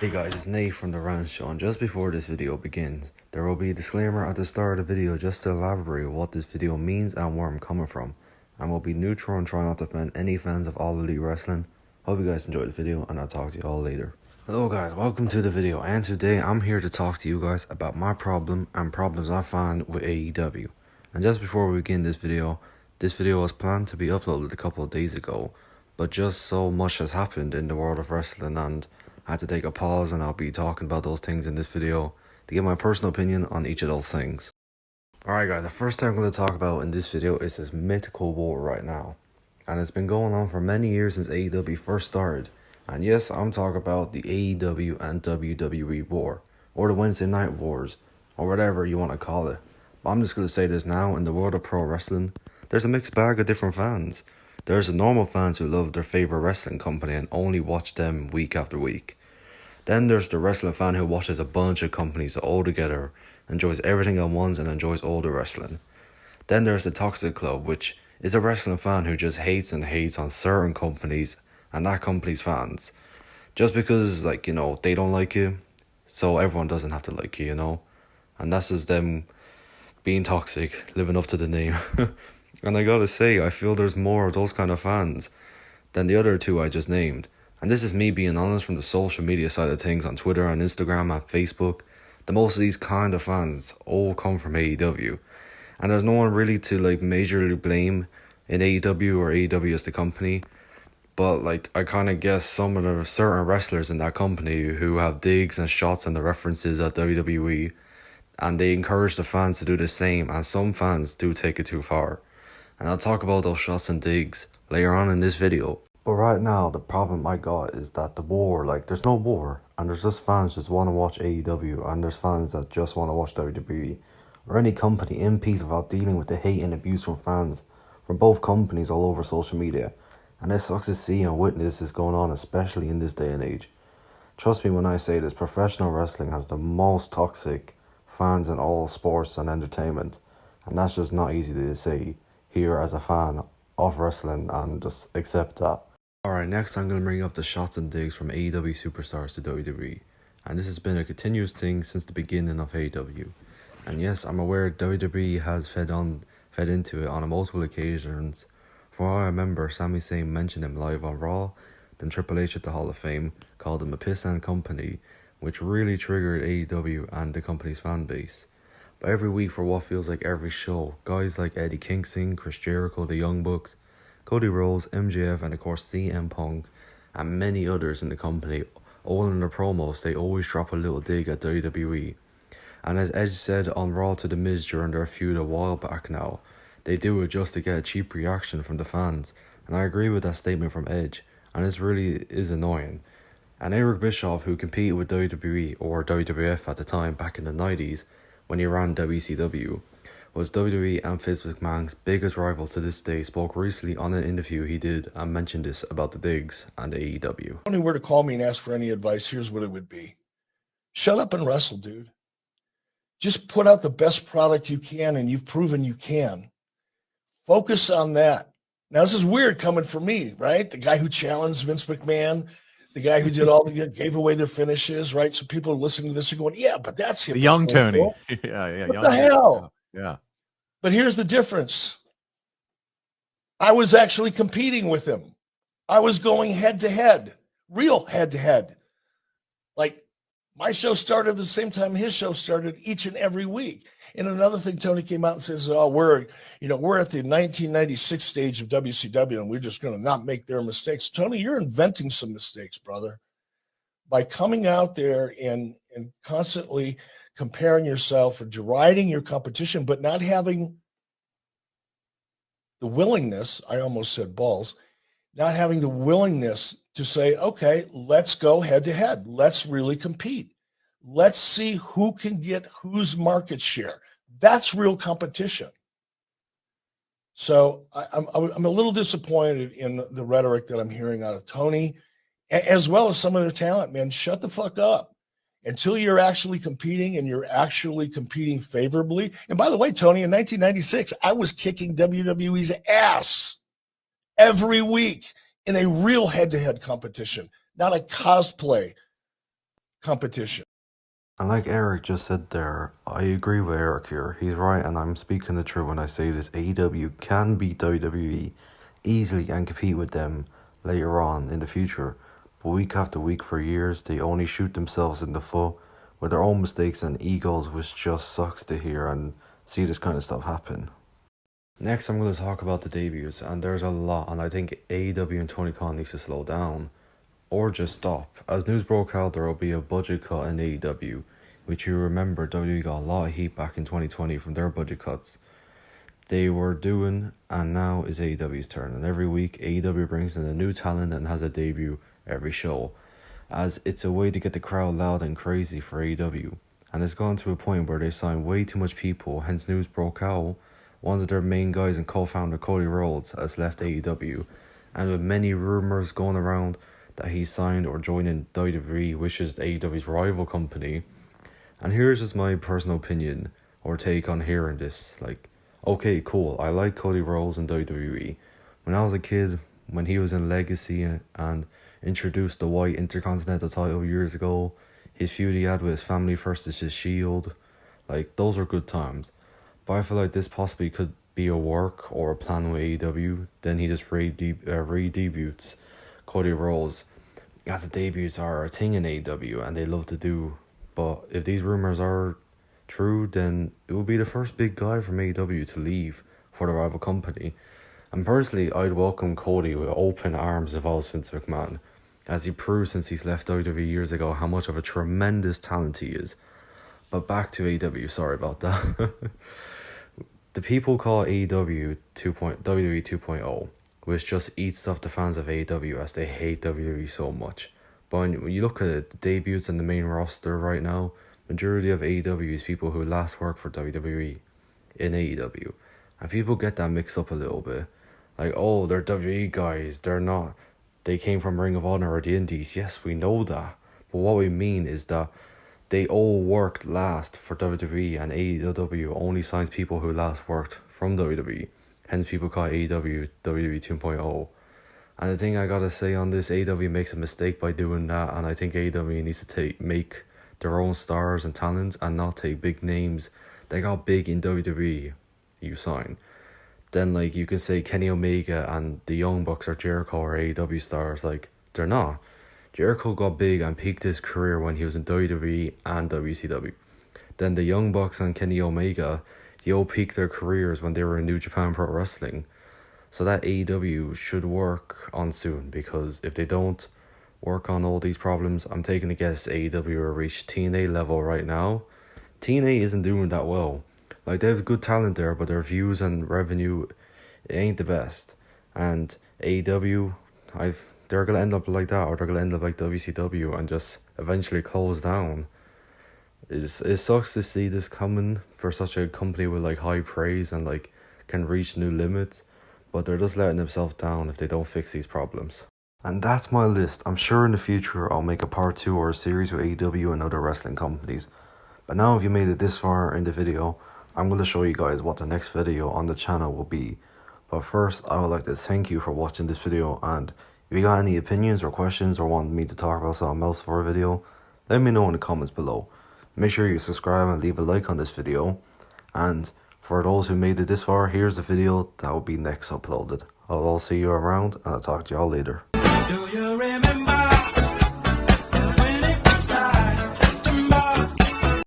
Hey guys, it's Nate from The Rant Show, and just before this video begins, there will be a disclaimer at the start of the video just to elaborate what this video means and where I'm coming from, and will be neutral and try not to offend any fans of All Elite Wrestling. Hope you guys enjoyed the video, and I'll talk to you all later. Hello guys, welcome to the video, and today I'm here to talk to you guys about my problem and problems I find with AEW. And just before we begin this video was planned to be uploaded a couple of days ago, but just so much has happened in the world of wrestling and I had to take a pause, and I'll be talking about those things in this video to give my personal opinion on each of those things. Alright guys, the first thing I'm going to talk about in this video is this mythical war right now. And it's been going on for many years since AEW first started. And yes, I'm talking about the AEW and WWE war, or the Wednesday Night Wars, or whatever you want to call it. But I'm just going to say this now, in the world of pro wrestling, there's a mixed bag of different fans. There's the normal fans who love their favorite wrestling company and only watch them week after week. Then there's the wrestling fan who watches a bunch of companies all together, enjoys everything at once and enjoys all the wrestling. Then there's the toxic club, which is a wrestling fan who just hates and hates on certain companies and that company's fans. Just because, they don't like you, so everyone doesn't have to like you. And that's just them being toxic, living up to the name. And I gotta say, I feel there's more of those kind of fans than the other two I just named. And this is me being honest from the social media side of things on Twitter and Instagram and Facebook. The most of these kind of fans all come from AEW. And there's no one really to majorly blame in AEW or AEW as the company. But I kind of guess some of the certain wrestlers in that company who have digs and shots and the references at WWE. And they encourage the fans to do the same, and some fans do take it too far. And I'll talk about those shots and digs later on in this video. But right now, the problem I got is that the war, there's no war. And there's just fans just want to watch AEW. And there's fans that just want to watch WWE. Or any company in peace without dealing with the hate and abuse from fans from both companies all over social media. And it sucks to see and witness this going on, especially in this day and age. Trust me when I say this, professional wrestling has the most toxic fans in all sports and entertainment. And that's just not easy to say here as a fan of wrestling, and just accept that. Alright, next I'm going to bring up the shots and digs from AEW superstars to WWE. And this has been a continuous thing since the beginning of AEW. And yes, I'm aware WWE has fed into it on multiple occasions. For all I remember, Sami Zayn mentioned him live on Raw, then Triple H at the Hall of Fame called him a piss and company, which really triggered AEW and the company's fan base. But every week for what feels like every show, guys like Eddie Kingston, Chris Jericho, the Young Bucks, Cody Rhodes, MJF, and of course CM Punk, and many others in the company, all in their promos, they always drop a little dig at WWE. And as Edge said on Raw to The Miz during their feud a while back now, they do it just to get a cheap reaction from the fans. And I agree with that statement from Edge, and this really is annoying. And Eric Bischoff, who competed with WWE or WWF at the time back in the 90s, when he ran WCW, was WWE and Vince McMahon's biggest rival to this day, spoke recently on an interview he did and mentioned this about the digs and AEW. If you were to call me and ask for any advice, here's what it would be. Shut up and wrestle, dude. Just put out the best product you can, and you've proven you can. Focus on that. Now, this is weird coming from me, right? The guy who challenged Vince McMahon, the guy who did gave away their finishes, right? So people are listening to this and going, yeah, but that's him. The young Tony. Yeah. What the hell? Yeah. But here's the difference. I was actually competing with him. I was going head to head, real head to head. My show started at the same time his show started each and every week. And another thing, Tony came out and says, oh, we're at the 1996 stage of WCW, and we're just going to not make their mistakes. Tony, you're inventing some mistakes, brother, by coming out there and constantly comparing yourself or deriding your competition, but not having the willingness, I almost said balls, not having the willingness to say, okay, let's go head to head. Let's really compete. Let's see who can get whose market share. That's real competition. So I'm a little disappointed in the rhetoric that I'm hearing out of Tony, as well as some of their talent, man. Shut the fuck up until you're actually competing, and you're actually competing favorably. And by the way, Tony, in 1996, I was kicking WWE's ass every week in a real head-to-head competition, not a cosplay competition. And like Eric just said there, I agree with Eric here. He's right, and I'm speaking the truth when I say this. AEW can beat WWE easily and compete with them later on in the future. But week after week for years, they only shoot themselves in the foot with their own mistakes and egos, which just sucks to hear and see this kind of stuff happen. Next, I'm going to talk about the debuts, and there's a lot, and I think AEW and Tony Khan needs to slow down. Or just stop. As news broke out, there will be a budget cut in AEW, which you remember WWE got a lot of heat back in 2020 from their budget cuts. They were doing, and now is AEW's turn. And every week, AEW brings in a new talent and has a debut every show, as it's a way to get the crowd loud and crazy for AEW. And it's gone to a point where they signed way too much people, hence news broke out. One of their main guys and co-founder, Cody Rhodes, has left AEW, and with many rumours going around that he signed or joined in WWE, which is AEW's rival company. And here's just my personal opinion or take on hearing this. Like, okay, cool, I like Cody Rhodes in WWE. When I was a kid, when he was in Legacy and introduced the White Intercontinental title years ago, his feud he had with his family versus his Shield, like, those are good times. But I feel like this possibly could be a work or a plan with AEW. Then he just re-debuts Cody Rhodes, as the debuts are a thing in AEW and they love to do. But if these rumors are true, then it will be the first big guy from AEW to leave for the rival company. And personally, I'd welcome Cody with open arms if I was Vince McMahon, as he proved since he's left WWE years ago how much of a tremendous talent he is. But back to AEW, sorry about that. The people call AEW WWE 2.0, which just eats up the fans of AEW as they hate WWE so much. But when you look at it, the debuts in the main roster right now, majority of AEW is people who last worked for WWE in AEW. And people get that mixed up a little bit. Like, oh, they're WWE guys, they're not. They came from Ring of Honor or the Indies. Yes, we know that. But what we mean is that they all worked last for WWE, and AEW only signs people who last worked from WWE. Hence people call AEW WWE 2.0. And the thing I gotta say on this, AEW makes a mistake by doing that, and I think AEW needs to make their own stars and talents and not take big names that got big in WWE you sign. Then, like, you can say Kenny Omega and the Young Bucks or Jericho or AEW stars. Like, they're not. Jericho got big and peaked his career when he was in WWE and WCW. Then the Young Bucks and Kenny Omega, they all peaked their careers when they were in New Japan Pro Wrestling. So that AEW should work on soon, because if they don't work on all these problems, I'm taking a guess AEW will reach TNA level right now. TNA isn't doing that well. Like, they have good talent there, but their views and revenue, it ain't the best. And AEW, they're going to end up like that, or they're going to end up like WCW and just eventually close down. It sucks to see this coming for such a company with like high praise and like can reach new limits, but they're just letting themselves down if they don't fix these problems. And that's my list. I'm sure in the future I'll make a part 2 or a series with AEW and other wrestling companies. But now if you made it this far in the video, I'm going to show you guys what the next video on the channel will be. But first, I would like to thank you for watching this video, and if you got any opinions or questions or want me to talk about something else for a video, let me know in the comments below. Make sure you subscribe and leave a like on this video. And for those who made it this far, here's the video that will be next uploaded. I'll see you around, and I'll talk to y'all later. Do you remember?